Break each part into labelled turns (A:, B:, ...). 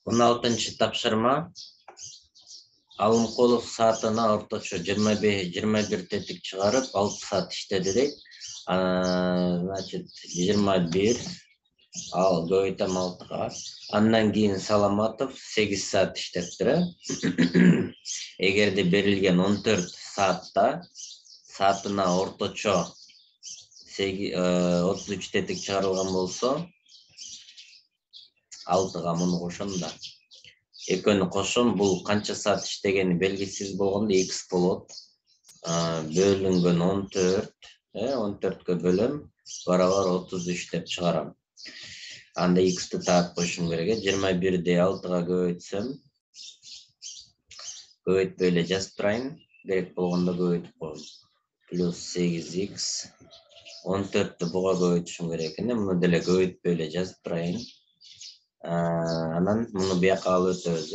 A: 16-cı tapşırma. Alımqulov saatına ortaça 21 tetik çıkarıp 6 saat işledi deyip. Значит, 21 al Göğütem 6'ga. Andan keyin Salamatov 8 saat işlettir. Egerde berilgen 14 saatta saatına ortaça 33 tetik çıkarılgan bolsa 6'ga muну koşum da. Ekönü koşum bu kança saat işlegeni belgisiz болгондо x болот. Bölüngen 14, 14'e bölüm barabar 33 dep çıgaram. Anda x'ti taap koşum gerek. 21'de 6'ga көбөйтсөм көбөйтпөй эле жазып турайын. Керек болгондо көбөйтүп коем. Plus 8x 14'te буга көбөйтүшүм керек экен. Муну деле көбөйтпөй эле жазып турайын. Анан муну бияка алып өтөбүз.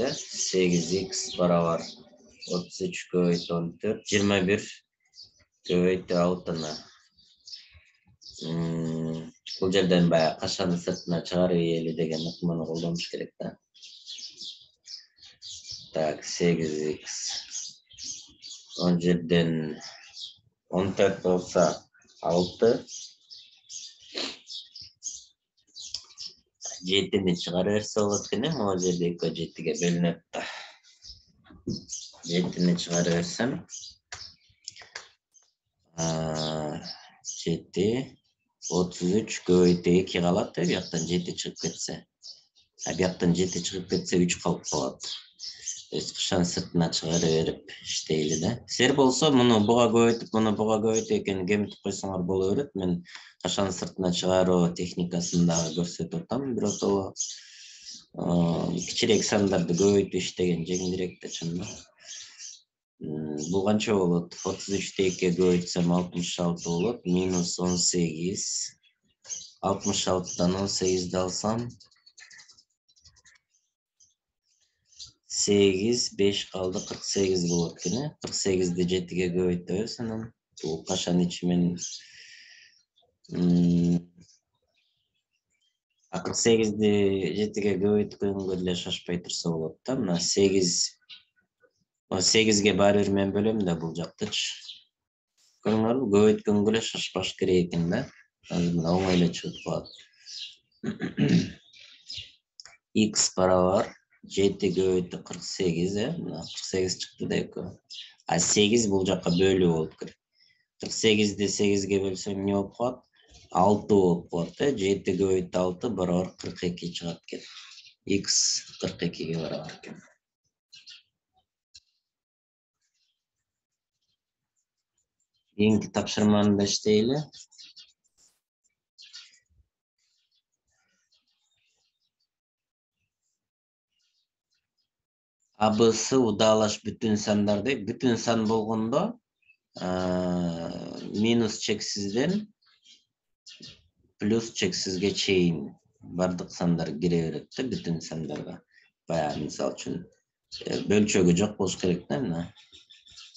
A: 8x barabar 33 көбөйтү 14 21 көбөйтү 6-ны. Бул жерден баягы кашаны сыртына чыгарып ийели деген ыкманы колдонуш керек да. Так, 8x. Он жерден 14 болса 6. 7'ni çıkarı verse olur ki ne? O жерде 7'ge bölünüp da. 7'ni çıkarı versem 7 33 көбөйтү 2 калат да, бияктан 7 чыгып кетсе. Бияктан 7 чыгып кетсе 3 калып калат. Кышан сыртына чыгары берип иштейли да. Силер болсо муну буга көбөйтүп, муну буга көбөйтүп экенин кемитип койсоңор боло берет. Мен кашан сыртына чыгаруу техникасын дагы көрсөтүп атам. Биротоло кичирээк сандарды көбөйтүп иштеген жеңилирээк да чынында. Бул канча болот? 33'te 2'ye көбөйтсөм 66 болот. Минус 18. 66'dan 18'de alsam 8, 5 kaldı 48 болот экен. 48'de 7'ge көбөйтөбүз. Анан бул кашан ичимен 48'de 7'ge көбөйткөнгө деле шашпай турса болот да. Мына 8'ge баары бир мен бөлөм да бул жактычы. Көрүңөрбү, көбөйткөнгө эле шашпаш керек экен да. Азыр мына оңой эле чыгып калат. X barabar 7 көбөйтү 48, мына 48 чыкты да экөө. 8 бул жакка бөлүү болуп керек. 48'de 8'ge бөлсөм эмне болуп калат? 6 болуп калат да. 7 көбөйтү 6 барабар 42 чыгат экен. X 42'ge барабар экен. Кийинки тапшырманы да иштейли. Абысы удалаш бүтүн сандар дейт. Бүтүн сан болгондо минус чексизден плюс чексизге чейин бардык сандар кире берет да бүтүн сандарга. Баягы мисалы үчүн бөлчөгү жок болуш керек да мына.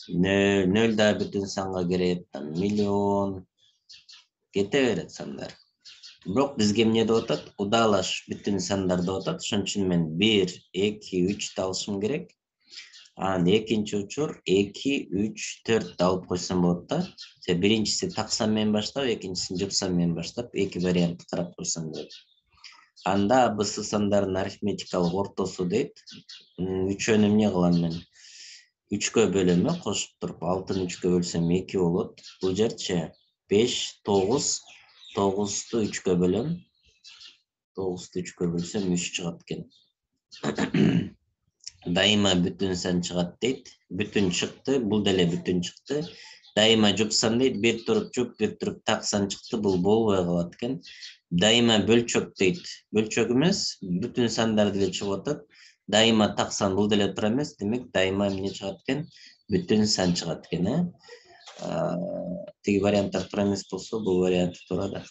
A: 0 да бүтүн санга кирет, миллион кете берет сандар. Бирок бизге эмне деп атат? Удалаш бүтүн сандар деп атат. Ошон үчүн мен 1, 2, 3 алышым керек. Анан экинчи учур 2, 3, 4 алып койсом болот да. Биринчиси таксан менен баштап, экинчисин жупсан менен баштап, эки вариантты карап койсом болот. Анда абысы сандардын арифметикалык ортосу дейт. Үчөөнү эмне кылам мен? 3'кө бөлөм, кошуп туруп 6'ны 3'кө бөлсөм 2 болот. Бул жерчи 5, 9, 9'tu 3'кө bölüm. 9'tu 3'кө bölsem 3 çıgat eкен. Daima bütün san çıgat deyt. Bütün çıktı. Bul dele bütün çıktı. Daima jupsan deyt. Bir turup jup, bir turup taksan çıktı. Bul bolbay kalat eкен. Daima bölçök deyt. Bölçök emес. Bütün sandar dele çıkıp atat. Daima taksan bul dele tura emес. Demek daima emne çıgat eкен? Bütün san çıgat eкен. Tigi variantar tura emес bolsa, bu varianты турада.